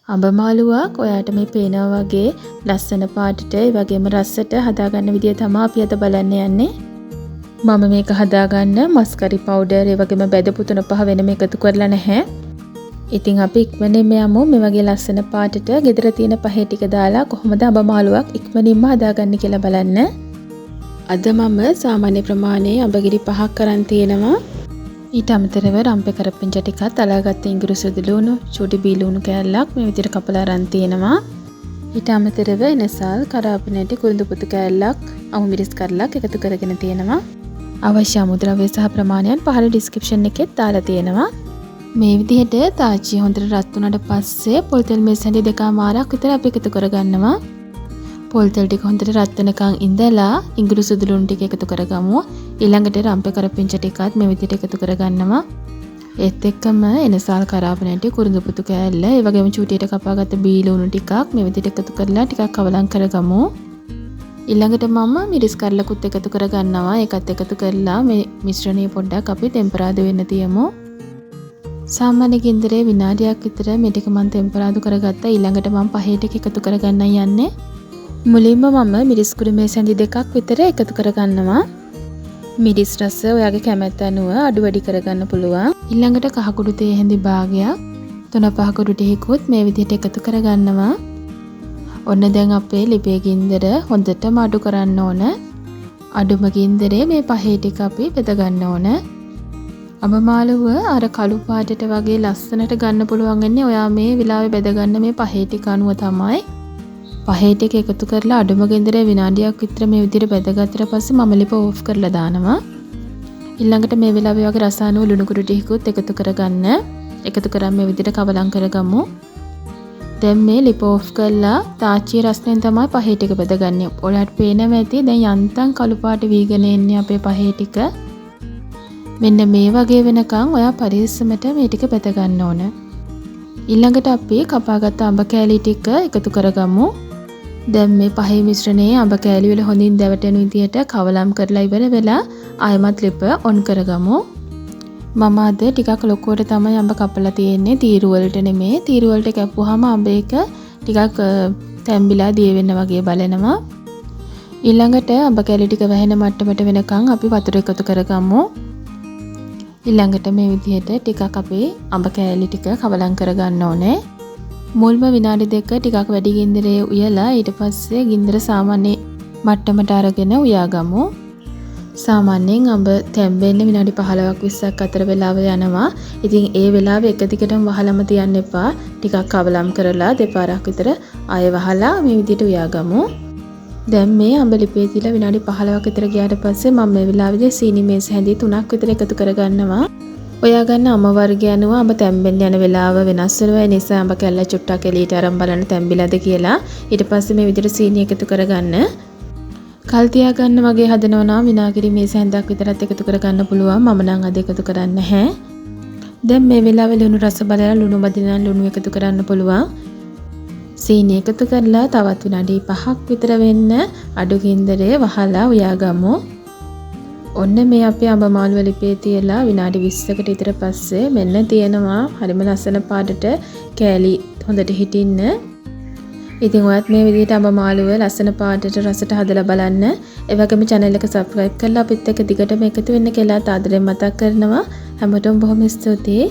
අඹ මාළුවක් ඔයාට මේ පේනවා වගේ ලස්සන පාටට ඒ වගේම රසට හදාගන්න විදිය තමයි අපි අද බලන්න යන්නේ. මම මේක හදාගන්න මස්කරි පවුඩර් ඒ වගේම බෙදපු 3-5 වෙනම එකතු කරලා නැහැ. ඉතින් අපි ඉක්මනින්ම යමු මේ වගේ ලස්සන පාටට ගෙදර තියෙන පහේ ටික දාලා කොහොමද අඹ මාළුවක් ඉක්මනින්ම හදාගන්නේ කියලා බලන්න. අද මම සාමාන්‍ය ප්‍රමාණයේ අඹගිරි 5ක් කරන් තියෙනවා. ඊට අමතරව රම්පේ කරපිංච ටිකත් අලාගත්ත ඉඟුරු සුදු ලුණු, චූටි බී ලුණු කෑල්ලක් මේ විදිහට කපලා අරන් තියෙනවා. ඊට අමතරව එනසල්, කරාපිනටි, කුරුඳු පුතු කෑල්ලක්, අමු මිරිස් කරලක් එකතු කරගෙන තියෙනවා. අවශ්‍ය අමුද්‍රව්‍ය සහ ප්‍රමාණයන් පහළ ඩිස්ක්‍රිප්ෂන් එකේ දාලා තියෙනවා. මේ විදිහට තාච්චිය හොඳට රත් වුණාට පස්සේ පොල් තෙල් මේස් හැඳි 2මාරක් විතර අපි එකතු කරගන්නවා. පොල් තෙල් ටික හොඳට රත් වෙනකන් ඉඳලා ඉඟුරු සුදු ලුණු ටික එකතු කරගමු. ඊළඟට රම්පේ කරපිංච ටිකත් මේ විදිහට එකතු කරගන්නවා. ඒත් එක්කම එනසල්, කරාපිනටි, කුරුඳු පුතු කෑල්ල, ඒ වගේම චූටියට කපාගත්ත බී ලුණු ටිකක් මේ විදිහට එකතු කරලා ටිකක් අවලං කරගමු. ඊළඟට මම මිරිස් කරලකුත් එකතු කරගන්නවා. ඒකත් එකතු කරලා මේ මිශ්‍රණය පොඩ්ඩක් අපි ටෙම්පරාදු වෙන්න තියමු. සාමාන්‍ය ගින්දරේ විනාඩියක් විතර මේ ටික මම ටෙම්පරාදු කරගත්තා. ඊළඟට මම පහේ ටික එකතු කරගන්න යන්නේ. මුලින්ම මම මිරිස් කුඩු මේස් හැඳි 2ක් විතර එකතු කරගන්නවා. මිරිස් රස ඔයාගේ කැමැත්ත අනුව අඩු වැඩි කරගන්න පුළුවන්. ඊළඟට කහ කුඩු තේ හැඳි භාගයක්, 3-5 කුඩු ටිකකුත් මේ විදිහට එකතු කරගන්නවා. ඔන්න දැන් අපේ ලිපේ ගින්දර හොඳටම අඩු කරන්න ඕන. අඩුම ගින්දරේ මේ පහේ ටික අපි බෙද ගන්න ඕන. අඹ මාළුව අර කළු පාටට වගේ ලස්සනට ගන්න පුළුවන් වෙන්නේ ඔයා මේ විලාවේ බෙද ගන්න මේ පහේ ටික අනුව තමයි. පහේ ටික එකතු කරලා අඩුම ගින්දරේ විනාඩියක් විතර මේ විදිහට බෙදගත්තට පස්සේ මම ලිප ඕෆ් කරලා දානවා. ඊළඟට මේ විලාවේ වගේ රසායන ලුණු කුඩු ටිකකුත් එකතු කරගන්න. එකතු කරන් මේ විදිහට කවලම් කරගමු. දැන් මේ ලිප ඕෆ් කරලා තාච්චියේ රස්නෙන් තමයි පහේ ටික බෙදගන්නේ. ඔයාලට පේනවා ඇති දැන් යන්තම් කළු පාට වීගෙන එන්නේ අපේ පහේ ටික. මෙන්න මේ වගේ වෙනකන් ඔයා පරිස්සමට මේ ටික බෙද ගන්න ඕන. ඊළඟට අපි කපාගත්ත අඹ කෑලි ටික එකතු කරගමු. දැන් මේ පහේ මිශ්‍රණයේ අඹ කෑලි වල හොඳින් දැවටෙන විදියට කවලම් කරලා ඉවර වෙලා ආයමත් ලිප ඔන් කරගමු. මම අද ටිකක් ලොකුවට තමයි අඹ කපලා තියෙන්නේ, තීරු වලට නෙමෙයි. තීරු වලට කැපුවාම අඹ එක ටිකක් තැම්බිලා දිය වෙන්න වගේ බලනවා. ඊළඟට අඹ කෑලි ටික වැහෙන මට්ටමට වෙනකන් අපි වතුර එකතු කරගමු. ඊළඟට මේ විදිහට ටිකක් අපි අඹ කෑලි ටික කවලම් කරගන්න ඕනේ. මුල්ම විනාඩි 2 ටිකක් වැඩි ගින්දරේ උයලා ඊට පස්සේ ගින්දර සාමාන්‍ය මට්ටමට අරගෙන උයාගමු. සාමාන්‍යයෙන් අඹ තැම්බෙන්න විනාඩි 15ක් 20ක් අතර වෙලාව යනවා. ඉතින් ඒ වෙලාව එක දිගටම වහලම තියන්න එපා. ටිකක් කවලම් කරලා දෙපාරක් විතර ආයෙ වහලා මේ විදිහට උයාගමු. දැන් මේ අඹ ලිපේ තියලා විනාඩි 15ක් විතර ගියාට පස්සේ මම මේ වෙලාවේදී සීනි මේස් හැඳි 3ක් විතර එකතු කරගන්නවා. ඔයා ගන්න අඹ වර්ගය අනුව අඹ තැම්බෙන්න යන වෙලාව වෙනස් වෙනවා. ඒ නිසා අඹ කැල්ල චුට්ටක් එළියට අරන් බලන්න තැම්බිලාද කියලා. ඊට පස්සේ මේ විදිහට සීනි එකතු කරගන්න. කල් තියා ගන්න වගේ හදනවා නම් විනාගිරි මේස් හැන්දක් විතරත් එකතු කරගන්න පුළුවන්. මම නම් අද එකතු කරන්නේ නැහැ. දැන් මේ වෙලාවේ ලුණු රස බලලා ලුණු බදිනා ලුණු එකතු කරන්න පුළුවන්. සීනි එකතු කරලා තවත් විනාඩි 5ක් විතර වෙන්න අඩු ගින්දරේ වහලා උයාගමු. ඔන්න මේ අපේ අඹ මාළුව ලිපේ තියලා විනාඩි 20කට විතර පස්සේ මෙන්න තියෙනවා හරිම ලස්සන පාටට කෑලි හොඳට හිටින්න. ඉතින් ඔයත් මේ විදිහට අඹ මාළුව ලස්සන පාටට රසට හදලා බලන්න. ඒ වගේම channel එක subscribe කරලා අපිත් එක්ක දිගටම එකතු වෙන්න කියලා ආදරෙන් මතක් කරනවා. හැමෝටම බොහොම ස්තුතියි.